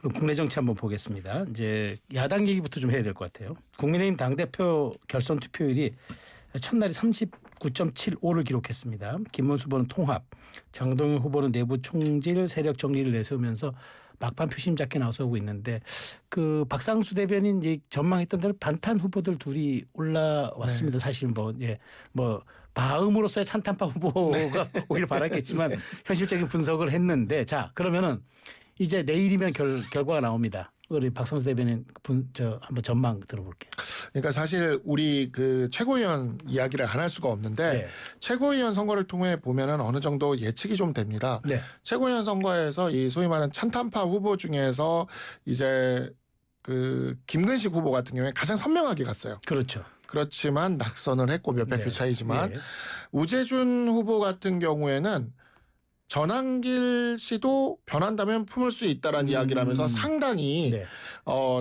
그럼 국내 정치 한번 보겠습니다. 이제 야당 얘기부터 좀 해야 될 것 같아요. 국민의힘 당대표 결선 투표율이 첫날이 39.75를 기록했습니다. 김문수 후보는 통합, 장동영 후보는 내부 총질, 세력 정리를 내세우면서 막판 표심 잡게 나서고 있는데 그 박상수 대변인 전망했던 대로 반탄 후보들 둘이 올라왔습니다. 네. 사실 뭐 바음으로서의 찬탄파 후보가 네. 오기를 바랐겠지만 현실적인 분석을 했는데 자 그러면은 이제 내일이면 결과가 나옵니다. 우리 박상수 대변인 한번 전망 들어볼게요. 그러니까 사실 우리 그 최고위원 이야기를 안 할 수가 없는데 네. 최고위원 선거를 통해 보면은 어느 정도 예측이 좀 됩니다. 네. 최고위원 선거에서 이 소위 말하는 찬탄파 후보 중에서 이제 그 김근식 후보 같은 경우에 가장 선명하게 갔어요. 그렇죠. 그렇지만 낙선을 했고 몇백 표 네. 차이지만 네. 우재준 후보 같은 경우에는 전한길 씨도 변한다면 품을 수 있다라는 이야기를 하면서 상당히 네.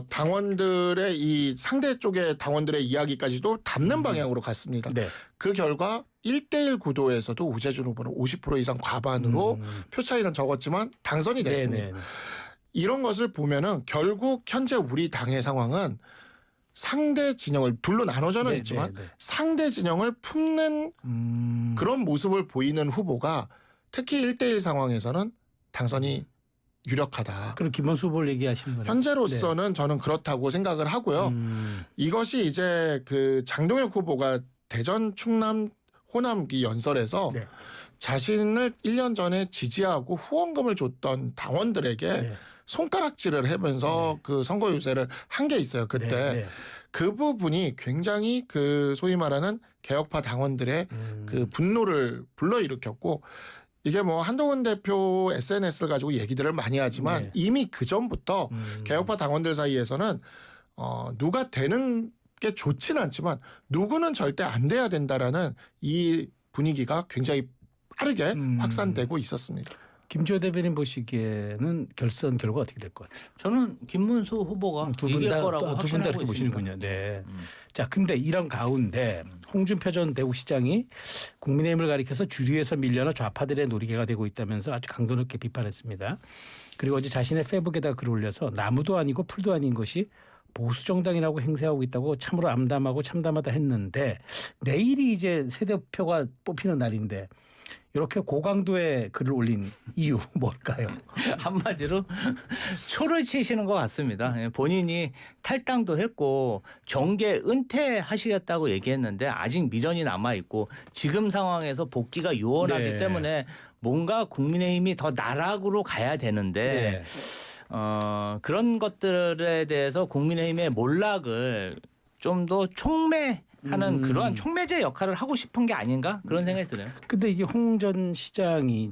당원들의 이 상대 쪽의 당원들의 이야기까지도 담는 방향으로 갔습니다. 네. 그 결과 1대1 구도에서도 우재준 후보는 50% 이상 과반으로 표 차이는 적었지만 당선이 됐습니다. 네네. 이런 것을 보면은 결국 현재 우리 당의 상황은 상대 진영을 둘로 나눠져는 있지만 상대 진영을 품는 그런 모습을 보이는 후보가 특히 1대1 상황에서는 당선이 유력하다. 그럼 김문수 후보를 얘기하시는 거예요? 현재로서는 네. 저는 그렇다고 생각을 하고요. 이것이 이제 그 장동혁 후보가 대전, 충남, 호남 연설에서 네. 자신을 1년 전에 지지하고 후원금을 줬던 당원들에게 네. 손가락질을 하면서 네. 그 선거 유세를 한 게 있어요. 그때. 네. 네. 그 부분이 굉장히 그 소위 말하는 개혁파 당원들의 그 분노를 불러일으켰고 이게 뭐 한동훈 대표 SNS를 가지고 얘기들을 많이 하지만 네. 이미 그 전부터 개혁파 당원들 사이에서는 누가 되는 게 좋지는 않지만 누구는 절대 안 돼야 된다라는 이 분위기가 굉장히 빠르게 확산되고 있었습니다. 김주호 대변인 보시기에는 결선 결과 어떻게 될 것 같아요? 저는 김문수 후보가 이길 거라고 두 분 다 확신하고 이렇게 보시는군요. 네. 자, 근데 이런 가운데 홍준표 전 대구시장이 국민의힘을 가리켜서 주류에서 밀려나 좌파들의 놀이개가 되고 있다면서 아주 강도 높게 비판했습니다. 그리고 어제 자신의 페이북에다 글을 올려서 나무도 아니고 풀도 아닌 것이 보수 정당이라고 행세하고 있다고 참으로 암담하고 참담하다 했는데 내일이 이제 새대표가 뽑히는 날인데 이렇게 고강도의 글을 올린 이유 뭘까요? 한마디로 초를 치시는 것 같습니다. 본인이 탈당도 했고 정계 은퇴하시겠다고 얘기했는데 아직 미련이 남아있고 지금 상황에서 복귀가 요원하기 네. 때문에 뭔가 국민의힘이 더 나락으로 가야 되는데 네. 그런 것들에 대해서 국민의힘의 몰락을 좀 더 촉매하는 그러한 촉매제 역할을 하고 싶은 게 아닌가 그런 생각이 드네요. 근데 이게 홍 전 시장이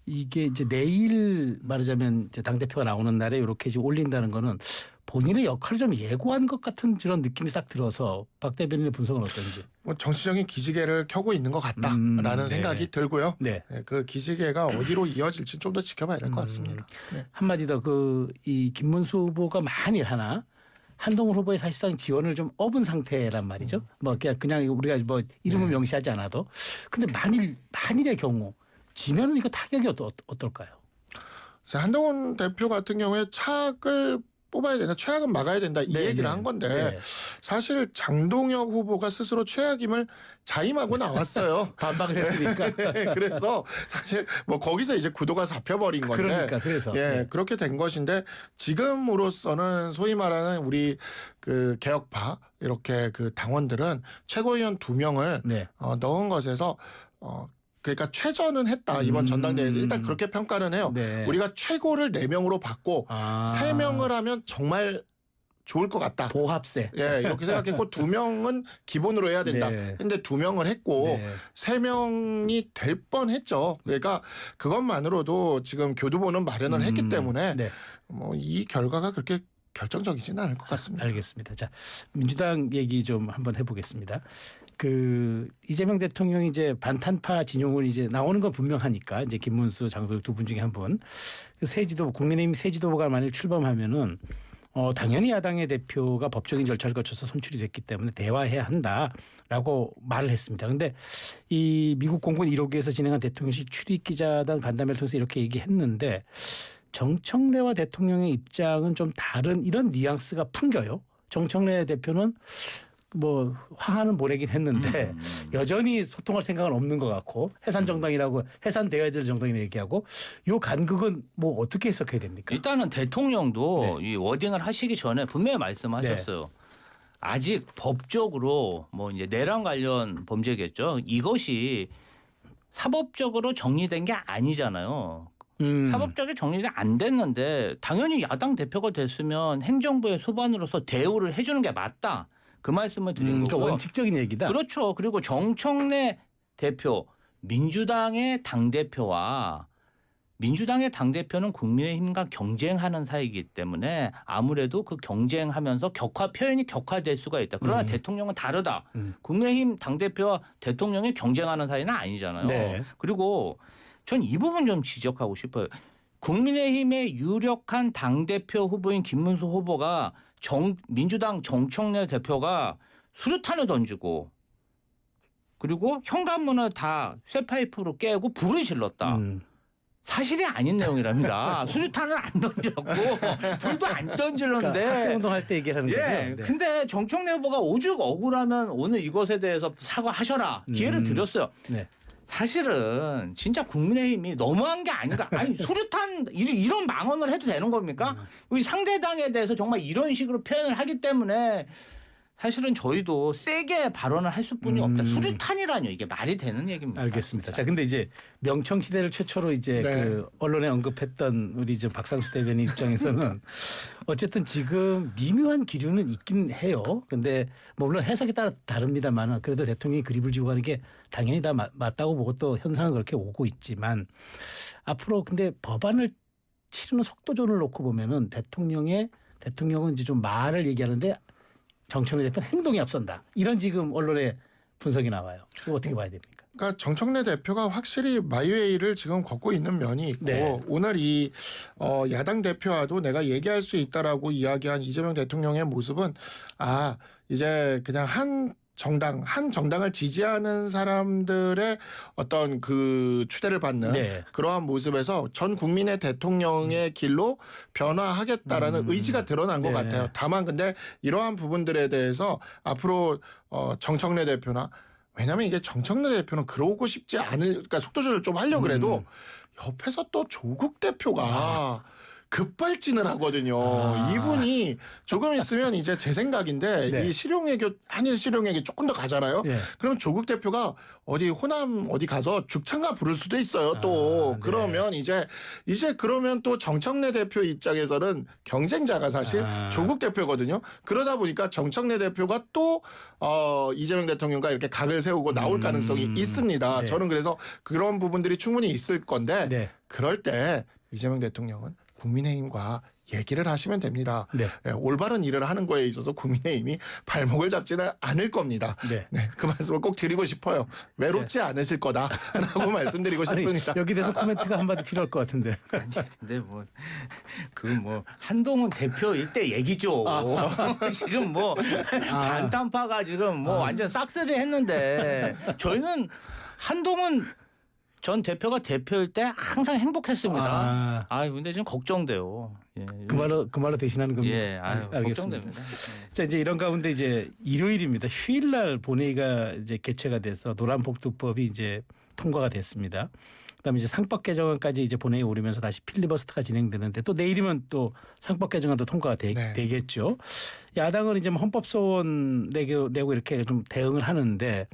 이게 내일 말하자면 이제 당대표가 나오는 날에 이렇게 지금 올린다는 거는 본인의 역할을 좀 예고한 것 같은 그런 느낌이 싹 들어서 박 대변인의 분석은 어떤지. 뭐 정치적인 기지개를 켜고 있는 것 같다라는 생각이 들고요. 네. 그 기지개가 어디로 이어질지 좀 더 지켜봐야 될 것 같습니다. 네. 한마디 더 이 김문수 후보가 만일 하나 한동훈 후보의 사실상 지원을 좀 업은 상태란 말이죠. 뭐 그냥 우리가 뭐 이름을 명시하지 않아도. 근데 만일의 경우 지면은 이거 타격이 어떨까요? 그래서 한동훈 대표 같은 경우에 차악을 뽑아야 된다. 최악은 막아야 된다. 이 얘기를 한 건데 사실 장동혁 후보가 스스로 최악임을 자임하고 나왔어요. 반박을 했으니까. 그래서 사실 뭐 거기서 이제 구도가 잡혀버린 건데. 그러니까 그래서. 그렇게 된 것인데 지금으로서는 소위 말하는 우리 그 개혁파 이렇게 그 당원들은 최고위원 2명을 넣은 것에서 그러니까 최전은 했다. 이번 전당대회에서 일단 그렇게 평가는 해요. 네. 우리가 최고를 4명으로 받고 3명을 하면 정말 좋을 것 같다. 보합세. 이렇게 생각했고 2명은 기본으로 해야 된다. 근데 2명을 했고 3명이 될 뻔했죠. 그러니까 그것만으로도 지금 교두보는 마련을 했기 때문에 뭐 이 결과가 그렇게 결정적이지는 않을 것 같습니다. 알겠습니다. 자, 민주당 얘기 좀 한번 해보겠습니다. 그 이재명 대통령이 이제 반탄파 진용을 이제 나오는 건 분명하니까 이제 김문수, 장소혁 두 분 중에 한 분. 국민의힘 새 지도부가 만일 출범하면은 당연히 야당의 대표가 법적인 절차를 거쳐서 선출이 됐기 때문에 대화해야 한다라고 말을 했습니다. 그런데 이 미국 공군 1호기에서 진행한 대통령실 출입 기자단 간담회를 통해서 이렇게 얘기했는데 정청래와 대통령의 입장은 좀 다른 이런 뉘앙스가 풍겨요. 정청래 대표는 뭐 화하는 보내긴 했는데 여전히 소통할 생각은 없는 것 같고 해산정당이라고 해산되어야 될 정당이라고 얘기하고 요 간극은 뭐 어떻게 해석해야 됩니까? 일단은 대통령도 이 워딩을 하시기 전에 분명히 말씀하셨어요. 아직 법적으로 뭐 이제 내란 관련 범죄겠죠. 이것이 사법적으로 정리된 게 아니잖아요. 사법적으로 정리가 안 됐는데 당연히 야당 대표가 됐으면 행정부의 수반으로서 대우를 해주는 게 맞다. 그 말씀을 드린 거고. 그러니까 원칙적인 얘기다. 그렇죠. 그리고 정청래 대표 민주당의 당대표와 민주당의 당대표는 국민의힘과 경쟁하는 사이이기 때문에 아무래도 그 경쟁하면서 표현이 격화될 수가 있다. 그러나 대통령은 다르다. 국민의힘 당대표와 대통령이 경쟁하는 사이는 아니잖아요. 네. 그리고 전 이 부분 좀 지적하고 싶어요. 국민의힘의 유력한 당대표 후보인 김문수 후보가 민주당 정청래 대표가 수류탄을 던지고 그리고 현관문을 다 쇠파이프로 깨고 불을 질렀다. 사실이 아닌 내용이랍니다. 수류탄은 안 던졌고 불도 안 던지는데. 그러니까 학생운동할 때 얘기하는 거죠. 네. 근데 정청래 후보가 오죽 억울하면 오늘 이것에 대해서 사과하셔라. 기회를 드렸어요. 네. 사실은 진짜 국민의힘이 너무한 게 아닌가. 아니 수류탄 이런 망언을 해도 되는 겁니까? 우리 상대당에 대해서 정말 이런 식으로 표현을 하기 때문에 사실은 저희도 세게 발언을 했을 뿐이 없다. 수류탄이라뇨. 이게 말이 되는 얘기입니다. 알겠습니다. 자, 근데 이제 명청 시대를 최초로 이제 네. 그 언론에 언급했던 우리 저 박상수 대변인 입장에서는 어쨌든 지금 미묘한 기류는 있긴 해요. 근데 뭐 물론 해석에 따라 다릅니다만은 그래도 대통령이 그립을 지고 가는 게 당연히 다 맞다고 보고 또 현상은 그렇게 오고 있지만 앞으로 근데 법안을 치르는 속도전을 놓고 보면은 대통령은 이제 좀 말을 얘기하는데 정청래 대표는 행동이 앞선다. 이런 지금 언론의 분석이 나와요. 이거 어떻게 봐야 됩니까? 그러니까 정청래 대표가 확실히 마이웨이를 지금 걷고 있는 면이 있고 네. 오늘 이 야당 대표와도 내가 얘기할 수 있다라고 이야기한 이재명 대통령의 모습은 이제 그냥 한 정당을 지지하는 사람들의 어떤 그 추대를 받는 네. 그러한 모습에서 전 국민의 대통령의 길로 변화하겠다라는 의지가 드러난 것 네. 같아요. 다만 근데 이러한 부분들에 대해서 앞으로 정청래 대표나 왜냐하면 이게 정청래 대표는 그러고 싶지 않을 그러니까 속도 조절 좀 하려고 그래도 옆에서 또 조국 대표가 급발진을 하거든요. 이분이 조금 있으면 이제 제 생각인데 네. 이 한일 실용액이 조금 더 가잖아요. 네. 그러면 조국 대표가 어디 호남 어디 가서 죽창가 부를 수도 있어요. 또 네. 그러면 이제 그러면 또 정청래 대표 입장에서는 경쟁자가 사실 조국 대표거든요. 그러다 보니까 정청래 대표가 또 이재명 대통령과 이렇게 각을 세우고 나올 가능성이 있습니다. 네. 저는 그래서 그런 부분들이 충분히 있을 건데 네. 그럴 때 이재명 대통령은 국민의힘과 얘기를 하시면 됩니다. 네. 올바른 일을 하는 거에 있어서 국민의힘이 발목을 잡지는 않을 겁니다. 네. 그 말씀을 꼭 드리고 싶어요. 외롭지 않으실 거다라고 말씀드리고 싶습니다. 여기 대해서 코멘트가 한마디 필요할 것 같은데. 아니, 근데 한동훈 대표일 때 얘기죠. 지금 단탄파가 지금 완전 싹쓸이 했는데 저희는 한동훈 전 대표가 대표일 때 항상 행복했습니다. 근데 지금 걱정돼요. 예. 그 말로 대신하는 겁니다. 예, 알겠습니다. 걱정됩니다. 자, 이제 이런 가운데 이제 일요일입니다. 휴일날 본회의가 이제 개최가 돼서 노란봉투법이 이제 통과가 됐습니다. 그다음에 이제 상법 개정안까지 이제 본회의에 오르면서 다시 필리버스터가 진행되는데 또 내일이면 또 상법 개정안도 통과가 되겠죠. 야당은 이제 헌법소원 내고 이렇게 좀 대응을 하는데.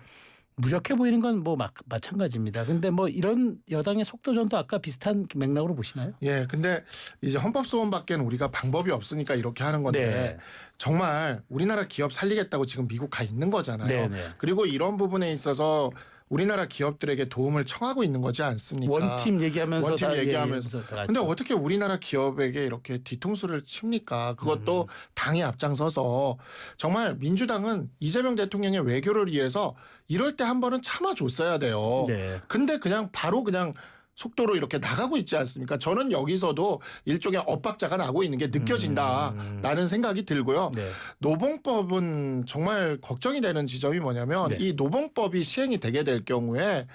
무력해 보이는 건 마찬가지입니다. 근데 이런 여당의 속도전도 아까 비슷한 맥락으로 보시나요? 예, 근데 이제 헌법소원밖에는 우리가 방법이 없으니까 이렇게 하는 건데 네. 정말 우리나라 기업 살리겠다고 지금 미국 가 있는 거잖아요. 네네. 그리고 이런 부분에 있어서 우리나라 기업들에게 도움을 청하고 있는 거지 않습니까? 원팀 얘기하면서. 근데 어떻게 우리나라 기업에게 이렇게 뒤통수를 칩니까? 그것도 당이 앞장서서 정말 민주당은 이재명 대통령의 외교를 위해서 이럴 때 한 번은 참아줬어야 돼요. 네. 근데 바로 속도로 이렇게 나가고 있지 않습니까? 저는 여기서도 일종의 엇박자가 나고 있는 게 느껴진다라는 생각이 들고요. 네. 노봉법은 정말 걱정이 되는 지점이 뭐냐면 네. 이 노봉법이 시행이 되게 될 경우에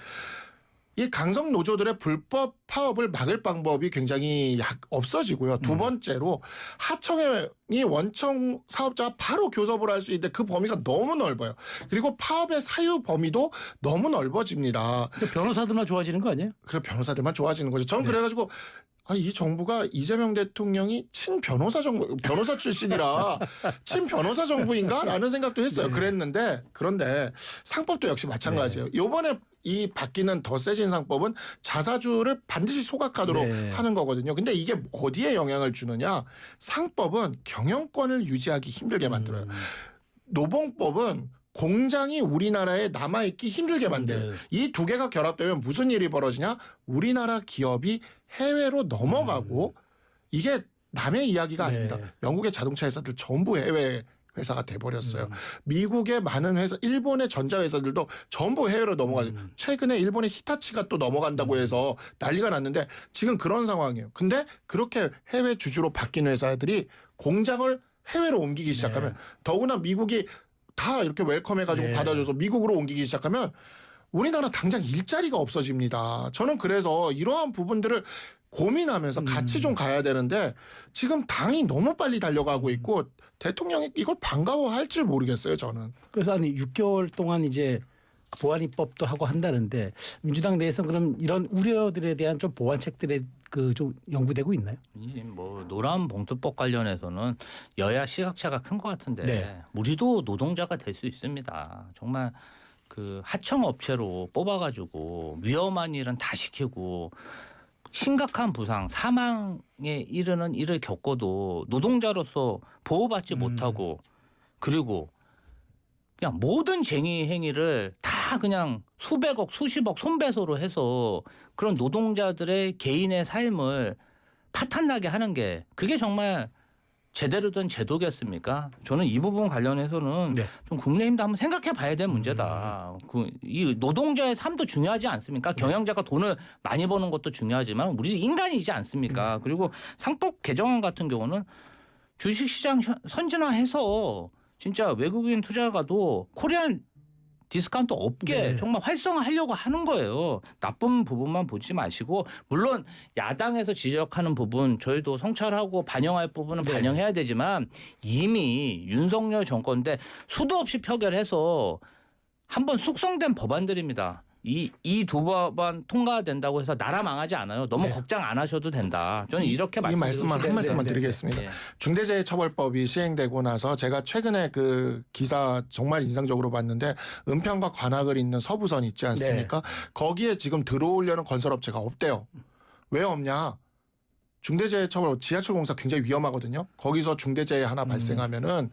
이 강성 노조들의 불법 파업을 막을 방법이 굉장히 없어지고요. 두 번째로 하청이 원청 사업자와 바로 교섭을 할 수 있는데 그 범위가 너무 넓어요. 그리고 파업의 사유 범위도 너무 넓어집니다. 변호사들만 좋아지는 거 아니에요? 그래서 변호사들만 좋아지는 거죠. 저는 그래가지고 이 정부가 이재명 대통령이 변호사 출신이라 변호사 정부인가라는 생각도 했어요. 그랬는데 그런데 상법도 역시 마찬가지예요. 이번에 이 바뀌는 더 세진 상법은 자사주를 반드시 소각하도록 하는 거거든요. 근데 이게 어디에 영향을 주느냐? 상법은 경영권을 유지하기 힘들게 만들어요. 노봉법은 공장이 우리나라에 남아있기 힘들게 만들어요. 이 두 개가 결합되면 무슨 일이 벌어지냐? 우리나라 기업이 해외로 넘어가고 이게 남의 이야기가 아닙니다. 영국의 자동차 회사들 전부 해외 회사가 돼버렸어요. 미국의 많은 회사, 일본의 전자회사들도 전부 해외로 넘어가요. 최근에 일본의 히타치가 또 넘어간다고 해서 난리가 났는데 지금 그런 상황이에요. 근데 그렇게 해외 주주로 바뀐 회사들이 공장을 해외로 옮기기 시작하면 더구나 미국이 다 이렇게 웰컴해가지고 받아줘서 미국으로 옮기기 시작하면 우리나라 당장 일자리가 없어집니다. 저는 그래서 이러한 부분들을 고민하면서 같이 좀 가야 되는데 지금 당이 너무 빨리 달려가고 있고 대통령이 이걸 반가워할지 모르겠어요. 저는. 그래서 아니 6개월 동안 이제 보안 입법도 하고 한다는데 민주당 내에서 그럼 이런 우려들에 대한 좀 보완책들에 그 좀 연구되고 있나요? 뭐 노란 봉투법 관련해서는 여야 시각차가 큰 것 같은데 우리도 노동자가 될 수 있습니다. 정말 그 하청 업체로 뽑아가지고 위험한 일은 다 시키고 심각한 부상, 사망에 이르는 일을 겪어도 노동자로서 보호받지 못하고 그리고 그냥 모든 쟁의 행위를 다 그냥 수백억, 수십억 손배소로 해서 그런 노동자들의 개인의 삶을 파탄나게 하는 게 그게 정말 제대로 된 제도겠습니까? 저는 이 부분 관련해서는 좀 국민의힘도 한번 생각해 봐야 될 문제다. 이 노동자의 삶도 중요하지 않습니까? 경영자가 돈을 많이 버는 것도 중요하지만 우리 인간이지 않습니까? 그리고 상법 개정안 같은 경우는 주식시장 선진화해서 진짜 외국인 투자가도 코리안 디스카운트 업계 정말 활성화하려고 하는 거예요. 나쁜 부분만 보지 마시고 물론 야당에서 지적하는 부분 저희도 성찰하고 반영할 부분은 반영해야 되지만 이미 윤석열 정권 때 수도 없이 표결해서 한번 숙성된 법안들입니다. 이 두 법안 통과된다고 해서 나라 망하지 않아요. 너무 걱정 안 하셔도 된다. 저는 이렇게 한 말씀만 드리겠습니다. 중대재해처벌법이 시행되고 나서 제가 최근에 그 기사 정말 인상적으로 봤는데 은평과 관악을 잇는 서부선 있지 않습니까? 거기에 지금 들어오려는 건설업체가 없대요. 왜 없냐? 중대재해처벌 지하철 공사 굉장히 위험하거든요. 거기서 중대재해 하나 발생하면은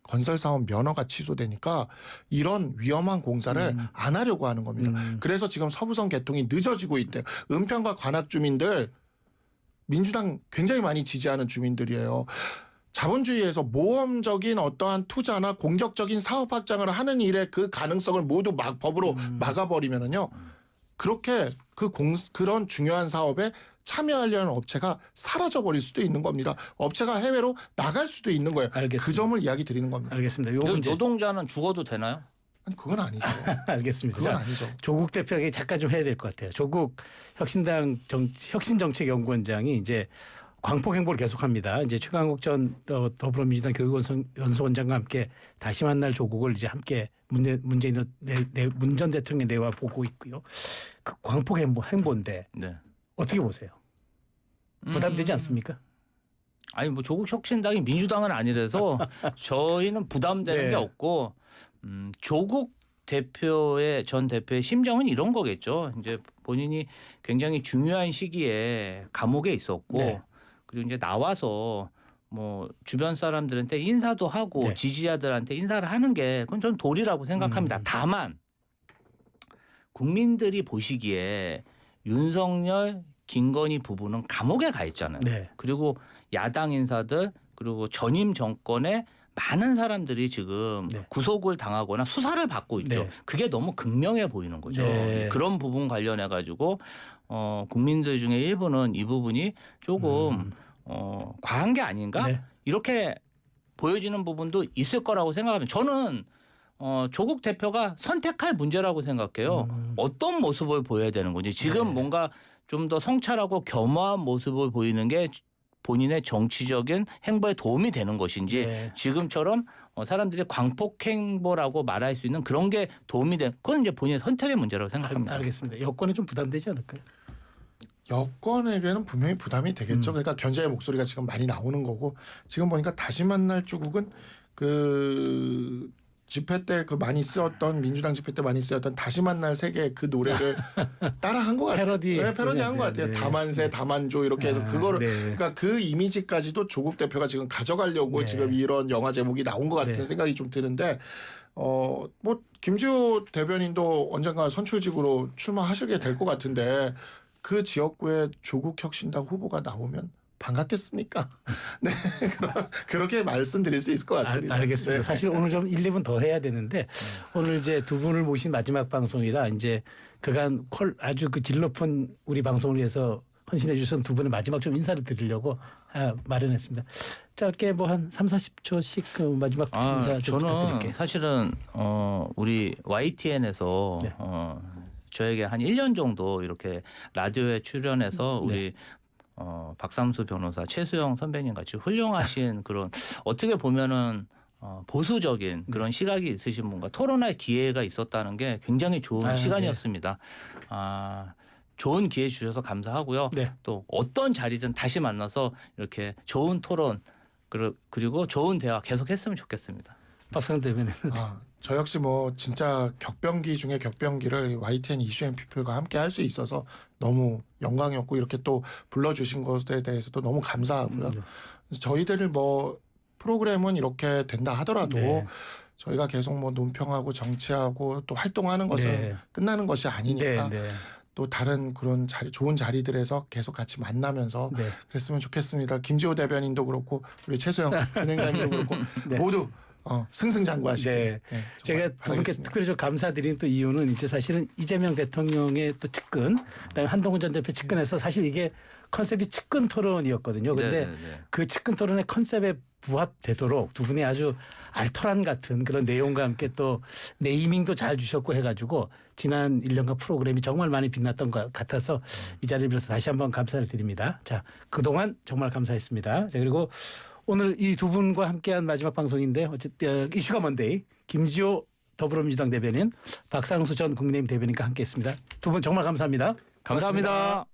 건설사원 면허가 취소되니까 이런 위험한 공사를 안 하려고 하는 겁니다. 그래서 지금 서부선 개통이 늦어지고 있대요. 은평과 관악 주민들 민주당 굉장히 많이 지지하는 주민들이에요. 자본주의에서 모험적인 어떠한 투자나 공격적인 사업 확장을 하는 일에 그 가능성을 모두 법으로 막아버리면은요. 그렇게 그런 중요한 사업에 참여하려는 업체가 사라져버릴 수도 있는 겁니다. 업체가 해외로 나갈 수도 있는 거예요. 알겠습니다. 그 점을 이야기 드리는 겁니다. 알겠습니다. 요 문제. 노동자는 죽어도 되나요? 아니 그건 아니죠. 알겠습니다. 그건 아니죠. 조국 대표에게 잠깐 좀 해야 될 것 같아요. 조국 혁신정책연구원장이 이제 광폭 행보를 계속합니다. 이제 최강욱 전 더불어민주당 교육연수원장과 함께 다시 만날 조국을 이제 함께 문재인 전 대통령의 내와 보고 있고요. 그 광폭 행보인데 어떻게 보세요? 부담되지 않습니까? 아니 뭐 조국 혁신당이 민주당은 아니라서 저희는 부담되는 게 없고 조국 전 대표의 심정은 이런 거겠죠. 이제 본인이 굉장히 중요한 시기에 감옥에 있었고 그리고 이제 나와서 뭐 주변 사람들한테 인사도 하고 지지자들한테 인사를 하는 게 그건 전 도리라고 생각합니다. 다만 국민들이 보시기에 윤석열, 김건희 부부는 감옥에 가 있잖아요. 그리고 야당 인사들 그리고 전임 정권의 많은 사람들이 지금 구속을 당하거나 수사를 받고 있죠. 그게 너무 극명해 보이는 거죠. 그런 부분 관련해 가지고 국민들 중에 일부는 이 부분이 조금 과한 게 아닌가 이렇게 보여지는 부분도 있을 거라고 생각합니다. 저는 조국 대표가 선택할 문제라고 생각해요. 어떤 모습을 보여야 되는 건지 지금 네. 뭔가 좀 더 성찰하고 겸허한 모습을 보이는 게 본인의 정치적인 행보에 도움이 되는 것인지 네. 지금처럼 사람들이 광폭 행보라고 말할 수 있는 그런 게 도움이 되는 그건 이제 본인의 선택의 문제라고 생각합니다. 알겠습니다. 여권에 좀 부담되지 않을까요? 여권에게는 분명히 부담이 되겠죠. 그러니까 견제의 목소리가 지금 많이 나오는 거고 지금 보니까 다시 만날 조국은 그 집회 때 그 많이 쓰였던 민주당 집회 때 많이 쓰였던 다시 만날 세계 그 노래를 따라한 것 같아요. 패러디. 네, 패러디한 것 같아요. 네. 다만세, 다만조 이렇게 해서 그거를 네. 그러니까 그 이미지까지도 조국 대표가 지금 가져가려고 네. 지금 이런 영화 제목이 나온 것 같은 네. 생각이 좀 드는데 뭐 김지호 대변인도 언젠가 선출직으로 출마하시게 될 것 같은데 그 지역구에 조국 혁신당 후보가 나오면 반갑겠습니까? 네, 그렇게 말씀드릴 수 있을 것 같습니다. 알겠습니다. 네. 사실 오늘 좀 1, 2분 더 해야 되는데 오늘 이제 두 분을 모신 마지막 방송이라 이제 그간 아주 그 질 높은 우리 방송을 위해서 헌신해 주신 두 분의 마지막 좀 인사를 드리려고 마련했습니다. 짧게 뭐 한 3, 40초씩 그 마지막 인사 좀 저는 부탁드릴게요. 사실은 우리 YTN에서 네. 저에게 한 1년 정도 이렇게 라디오에 출연해서 네. 우리 박삼수 변호사, 최수영 선배님 같이 훌륭하신 그런 어떻게 보면은 보수적인 그런 시각이 있으신 분과 토론할 기회가 있었다는 게 굉장히 좋은 시간이었습니다. 좋은 기회 주셔서 감사하고요. 네. 또 어떤 자리든 다시 만나서 이렇게 좋은 토론 그리고 좋은 대화 계속했으면 좋겠습니다. 박상현 대변인. 저 역시 뭐 진짜 격변기 중에 격변기를 YTN 이슈앤피플과 함께 할 수 있어서 너무 영광이었고 이렇게 또 불러주신 것에 대해서도 너무 감사하고요. 저희들을 뭐 프로그램은 이렇게 된다 하더라도 네. 저희가 계속 뭐 논평하고 정치하고 또 활동하는 것은 네. 끝나는 것이 아니니까 네. 또 다른 그런 좋은 자리들에서 계속 같이 만나면서 네. 그랬으면 좋겠습니다. 김지호 대변인도 그렇고 우리 최소영 진행자님도 그렇고 네. 모두 승승장구하시길 네. 네, 제가 정말 두 분께 바라겠습니다. 특별히 좀 감사드린 또 이유는 이제 사실은 이재명 대통령의 또 측근, 그다음에 한동훈 전 대표 측근에서 사실 이게 컨셉이 측근 토론이었거든요. 근데 네네네. 그 측근 토론의 컨셉에 부합되도록 두 분이 아주 알토란 같은 그런 내용과 함께 또 네이밍도 잘 주셨고 해가지고 지난 1년간 프로그램이 정말 많이 빛났던 것 같아서 이 자리를 빌어서 다시 한번 감사를 드립니다. 자, 그동안 정말 감사했습니다. 자, 그리고 오늘 이 두 분과 함께한 마지막 방송인데 어쨌든 이슈가 먼데이 김지호 더불어민주당 대변인 박상수 전 국민의힘 대변인과 함께했습니다. 두 분 정말 감사합니다. 감사합니다.